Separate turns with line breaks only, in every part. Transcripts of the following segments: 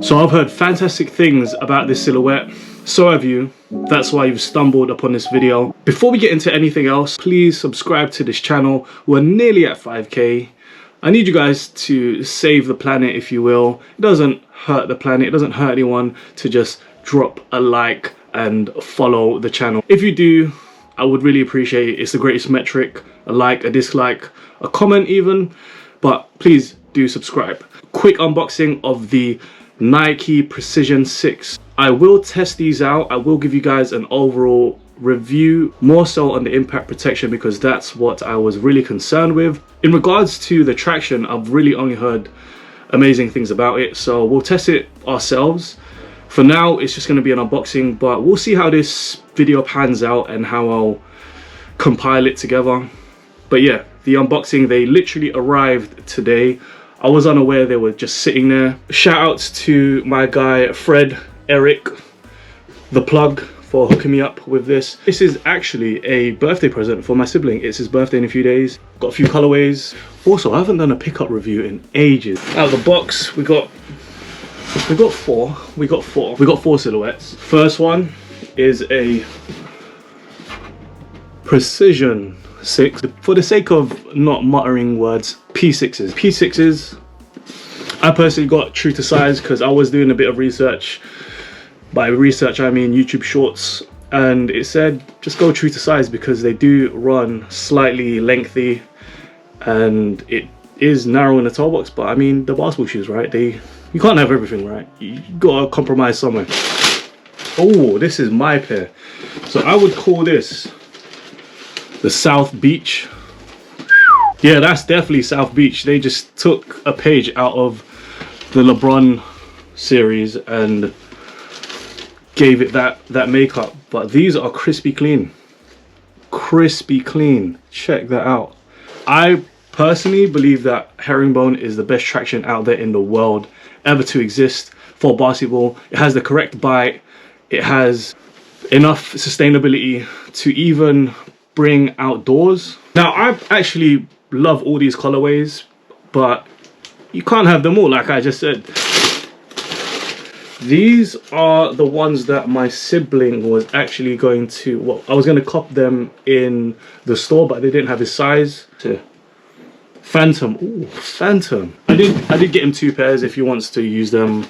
So I've heard fantastic things about this silhouette. So have you. That's why you've stumbled upon this video. Before we get into anything else, please subscribe to this channel. We're nearly at 5k. I need you guys to save the planet, if you will. It doesn't hurt the planet, it doesn't hurt anyone to just drop a like and follow the channel. If you do, I would really appreciate it. It's the greatest metric. A like, a dislike, a comment even. But please do subscribe. Quick unboxing of the Nike Precision 6. I will test these out. I will give you guys an overall review, more so on the impact protection, because that's what I was really concerned with. In regards to the traction, I've really only heard amazing things about it, so we'll test it ourselves. For now, it's just going to be an unboxing, but we'll see how this video pans out and how I'll compile it together. But yeah, the unboxing, they literally arrived today. I was unaware they were just sitting there. Shout outs to my guy Fred, Eric, the plug, for hooking me up with this. This is actually a birthday present for my sibling. It's his birthday in a few days. Got a few colorways. Also, I haven't done a pickup review in ages. Out of the box, we got four silhouettes. First one is a Precision 6. For the sake of not muttering words, P6s. P6s, I personally got true to size because I was doing a bit of research. By research, I mean YouTube Shorts, and it said just go true to size because they do run slightly lengthy and it is narrow in the toe box. But I mean, the basketball shoes, right? You can't have everything, right? You gotta compromise somewhere. Oh, this is my pair. So I would call this the South Beach. Yeah, that's definitely South Beach. They just took a page out of the LeBron series and gave it that makeup. But these are crispy clean. Crispy clean. Check that out. I personally believe that herringbone is the best traction out there in the world ever to exist for basketball. It has the correct bite. It has enough sustainability to even bring outdoors. Now, I actually love all these colorways, but you can't have them all, like I just said. These are the ones that my sibling was actually going to, well, I was going to cop them in the store, but they didn't have his size. Phantom. Ooh, Phantom. I did get him two pairs if he wants to use them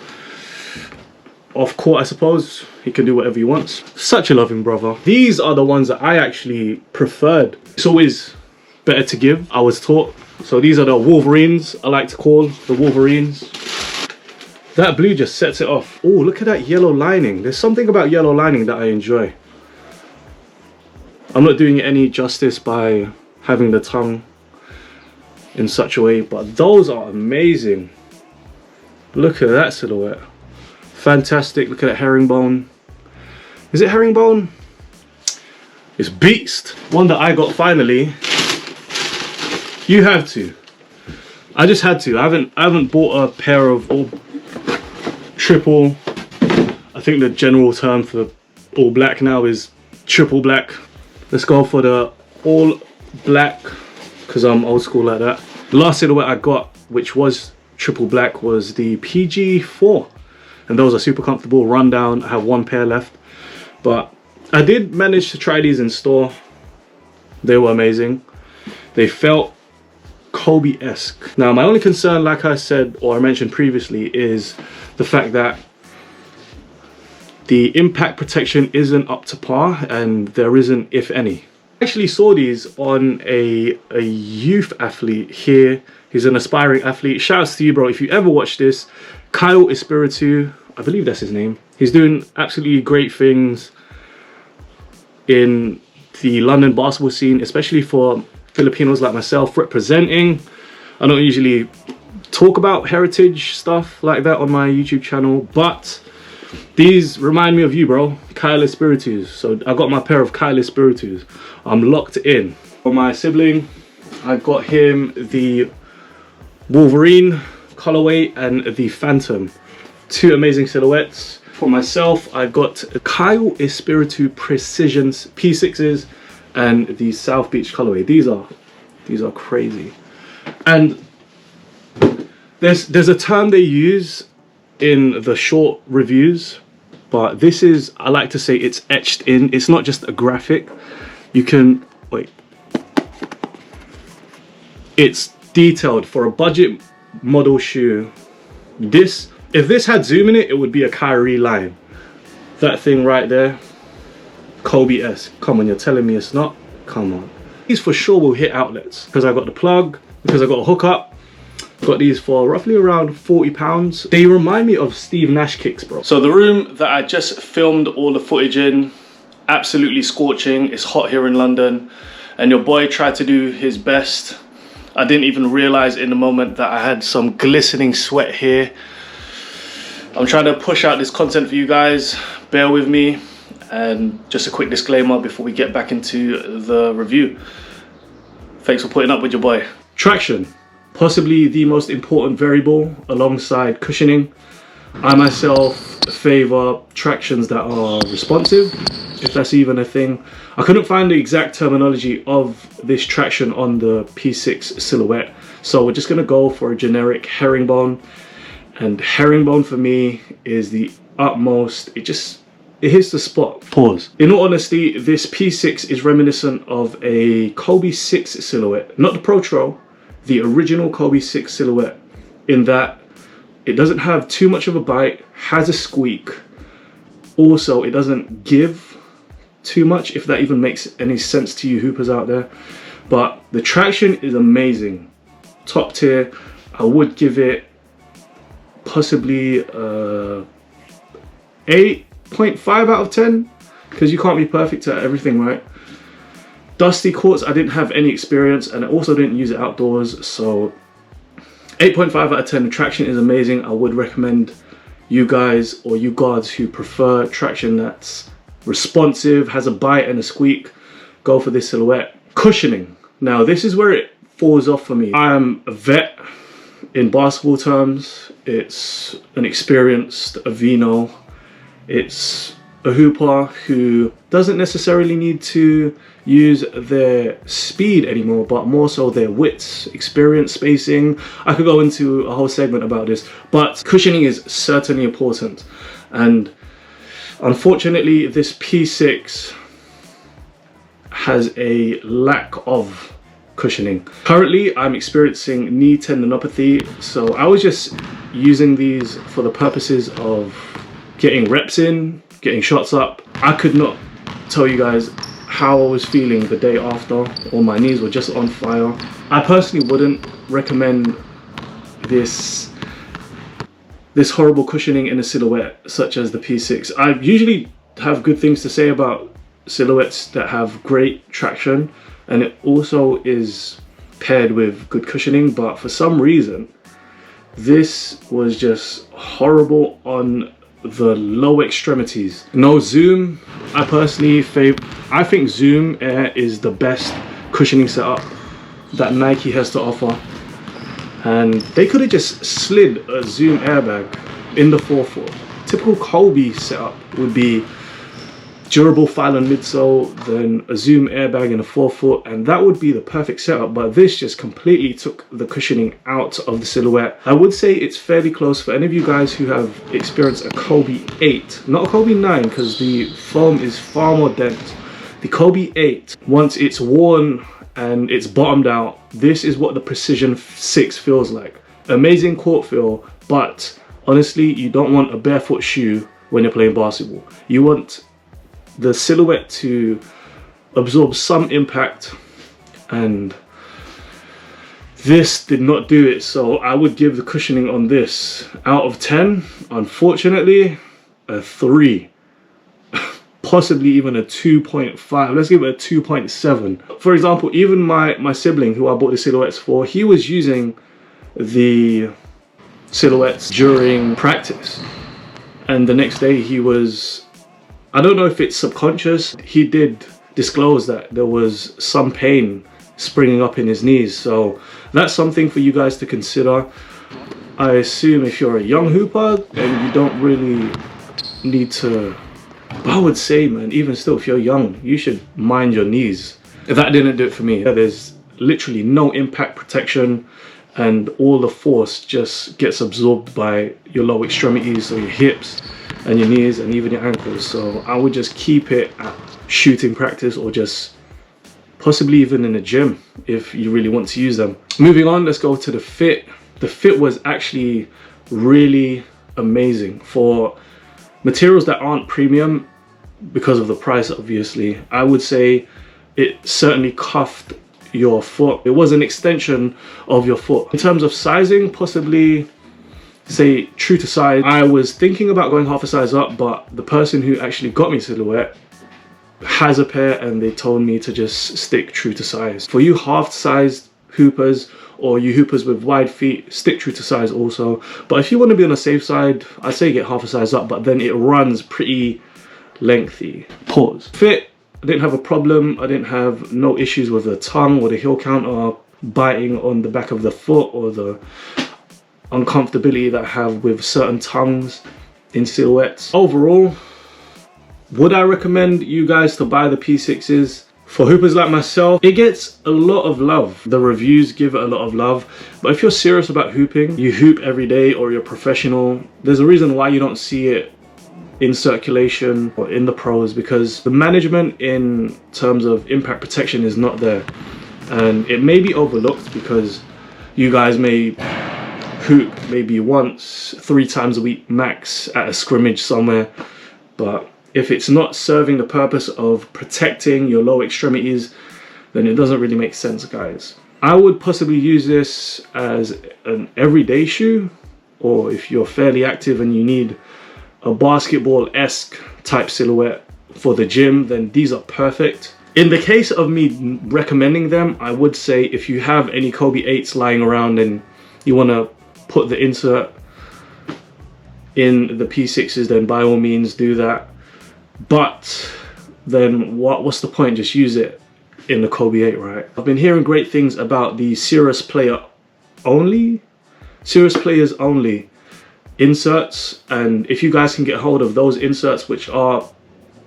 off court, I suppose. He can do whatever he wants. Such a loving brother. These are the ones that I actually preferred. It's always better to give, I was taught. So these are the Wolverines, I like to call the Wolverines. That blue just sets it off. Oh, look at that yellow lining. There's something about yellow lining that I enjoy. I'm not doing it any justice by having the tongue in such a way, but those are amazing. Look at that silhouette. Fantastic. Look at that herringbone. Is it herringbone? It's beast. One that I got finally. You have to. I just had to. I haven't bought a pair of all triple. I think the general term for all black now is triple black. Let's go for the all black because I'm old school like that. The last silhouette I got, which was triple black, was the PG4, and those are super comfortable. Rundown. I have one pair left, but I did manage to try these in store. They were amazing. They felt Kobe-esque. Now, my only concern, like I said or I mentioned previously, is the fact that the impact protection isn't up to par, and there isn't, if any. I actually saw these on a youth athlete here. He's an aspiring athlete. Shouts to you, bro. If you ever watch this, Kyle Espiritu, I believe that's his name. He's doing absolutely great things in the London basketball scene, especially for Filipinos like myself representing. I don't usually talk about heritage stuff like that on my YouTube channel, but these remind me of you, bro. Kyle Espiritus. So I got my pair of Kyle Espiritus. I'm locked in. For my sibling, I got him the Wolverine colorway and the Phantom. Two amazing silhouettes. For myself, I got Kyle Espiritu Precisions P6s and the South Beach colorway. These are crazy. And there's a term they use in the short reviews, but this is, I like to say, it's etched in. It's not just a graphic. You can, wait. It's detailed for a budget model shoe. This, if this had zoom in it, it would be a Kyrie line. That thing right there, Kobe-esque. Come on, you're telling me it's not? Come on. These for sure will hit outlets because I got the plug, because I got a hookup. Got these for roughly around £40. They remind me of Steve Nash kicks, bro. So the room that I just filmed all the footage in, absolutely scorching. It's hot here in London, and your boy tried to do his best. I didn't even realize in the moment that I had some glistening sweat here. I'm trying to push out this content for you guys. Bear with me. And just a quick disclaimer before we get back into the review. Thanks for putting up with your boy. Traction. Possibly the most important variable alongside cushioning. I myself favor tractions that are responsive, if that's even a thing. I couldn't find the exact terminology of this traction on the P6 silhouette, so we're just gonna go for a generic herringbone. And herringbone for me is the utmost, it hits the spot. Pause. In all honesty, this P6 is reminiscent of a Kobe 6 silhouette, not the Pro Tro, the original Kobe 6 silhouette, in that it doesn't have too much of a bite, has a squeak. Also, it doesn't give too much, if that even makes any sense to you hoopers out there. But the traction is amazing. Top tier. I would give it possibly 8.5 out of 10, because you can't be perfect at everything, right? Dusty courts, I didn't have any experience, and I also didn't use it outdoors, so 8.5 out of 10. The traction is amazing. I would recommend you guys, or you guards who prefer traction that's responsive, has a bite and a squeak, go for this silhouette. Cushioning. Now this is where it falls off for me. I'm a vet in basketball terms. It's an experienced vino. It's a hooper who doesn't necessarily need to use their speed anymore, but more so their wits, experience, spacing. I could go into a whole segment about this, but cushioning is certainly important. And unfortunately, this P6 has a lack of cushioning. Currently, I'm experiencing knee tendinopathy, so I was just using these for the purposes of getting reps in, getting shots up. I could not tell you guys how I was feeling the day after. All my knees were just on fire. I personally wouldn't recommend this horrible cushioning in a silhouette such as the P6. I usually have good things to say about silhouettes that have great traction, and it also is paired with good cushioning, but for some reason this was just horrible on the low extremities. No zoom. I personally I think Zoom Air is the best cushioning setup that Nike has to offer, and they could have just slid a Zoom airbag in the forefoot. Typical Kobe setup would be durable Phylon midsole, then a Zoom airbag in the forefoot, and that would be the perfect setup. But this just completely took the cushioning out of the silhouette. I would say it's fairly close for any of you guys who have experienced a Kobe 8, not a Kobe 9, because the foam is far more dense. The Kobe 8, once it's worn and it's bottomed out, this is what the Precision 6 feels like. Amazing court feel, but honestly, you don't want a barefoot shoe when you're playing basketball. You want the silhouette to absorb some impact, and this did not do it. So I would give the cushioning on this, out of 10, unfortunately, a 3. Possibly even a 2.5. Let's give it a 2.7. For example, even my sibling who I bought the silhouettes for, he was using the silhouettes during practice, and the next day he was, I don't know if it's subconscious, he did disclose that there was some pain springing up in his knees. So that's something for you guys to consider. I assume if you're a young hooper and you don't really need to, I would say, man, even still, if you're young, you should mind your knees. That didn't do it for me. There's literally no impact protection, and all the force just gets absorbed by your lower extremities, so your hips and your knees and even your ankles. So I would just keep it at shooting practice, or just possibly even in the gym if you really want to use them. Moving on, let's go to the fit. The fit was actually really amazing for materials that aren't premium because of the price, obviously. I would say it certainly cuffed your foot. It was an extension of your foot. In terms of sizing, possibly say true to size. I was thinking about going half a size up, but the person who actually got me Silhouette has a pair and they told me to just stick true to size. For you half-sized hoopers, or you hoopers with wide feet, stick true to size also. But if you want to be on the safe side, I'd say get half a size up, but then it runs pretty lengthy. Pause. Fit, I didn't have a problem. I didn't have no issues with the tongue or the heel counter biting on the back of the foot, or the uncomfortability that I have with certain tongues in Silhouettes. Overall, would I recommend you guys to buy the P6s? For hoopers like myself, it gets a lot of love. The reviews give it a lot of love. But if you're serious about hooping, you hoop every day, or you're professional, there's a reason why you don't see it in circulation or in the pros, because the management in terms of impact protection is not there. And it may be overlooked because you guys may hoop maybe once, 3 times a week max at a scrimmage somewhere. But if it's not serving the purpose of protecting your lower extremities, then it doesn't really make sense, guys. I would possibly use this as an everyday shoe, or if you're fairly active and you need a basketball-esque type silhouette for the gym, then these are perfect. In the case of me recommending them, I would say if you have any Kobe 8s lying around and you want to put the insert in the P6s, then by all means do that. But then what's the point? Just use it in the Kobe 8, right? I've been hearing great things about the serious players only inserts, and if you guys can get hold of those inserts, which are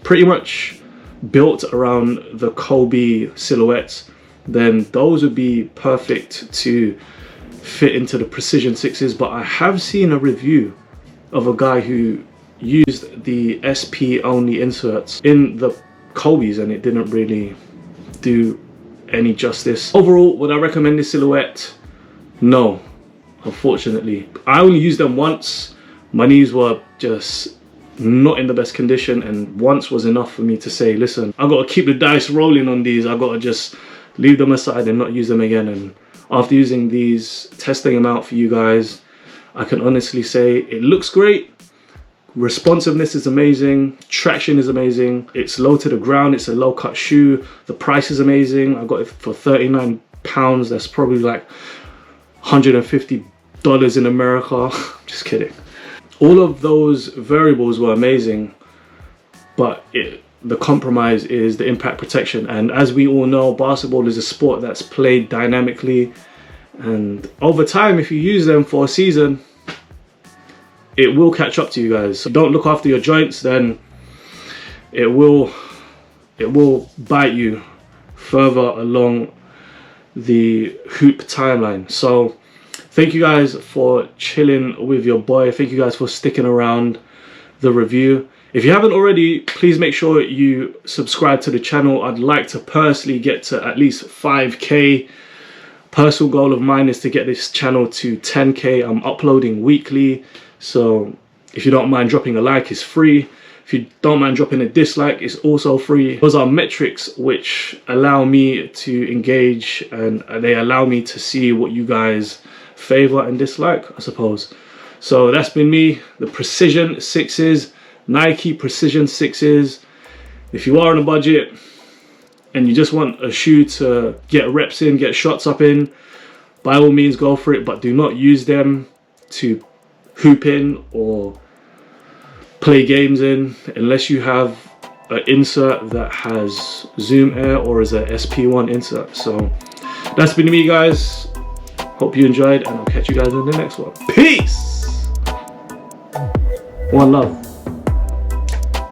pretty much built around the Kobe silhouettes, then those would be perfect to fit into the Precision 6s. But I have seen a review of a guy who used the SP only inserts in the Kobe's, and it didn't really do any justice. Overall, would I recommend this silhouette? No, unfortunately. I only used them once. My knees were just not in the best condition, and once was enough for me to say, listen, I gotta keep the dice rolling on these. I gotta just leave them aside and not use them again. And after using these, testing them out for you guys, I can honestly say it looks great. Responsiveness is amazing, traction is amazing, it's low to the ground, it's a low cut shoe, the price is amazing. I got it for £39, that's probably like $150 in America. Just kidding. All of those variables were amazing, but the compromise is the impact protection. And as we all know, basketball is a sport that's played dynamically, and over time, if you use them for a season, it will catch up to you guys. So don't look after your joints, then it will bite you further along the hoop timeline. So thank you guys for chilling with your boy. Thank you guys for sticking around the review. If you haven't already, please make sure you subscribe to the channel. I'd like to personally get to at least 5K. Personal goal of mine is to get this channel to 10K. I'm uploading weekly. So if you don't mind dropping a like, it's free. If you don't mind dropping a dislike, it's also free. Those are metrics which allow me to engage, and they allow me to see what you guys favor and dislike, I suppose. So that's been me, the Precision 6s, Nike Precision 6s. If you are on a budget and you just want a shoe to get reps in, get shots up in, by all means go for it, but do not use them to hoop in or play games in unless you have an insert that has Zoom Air or is a SP1 insert. So that's been me, guys. Hope you enjoyed, and I'll catch you guys in the next one. Peace. One love.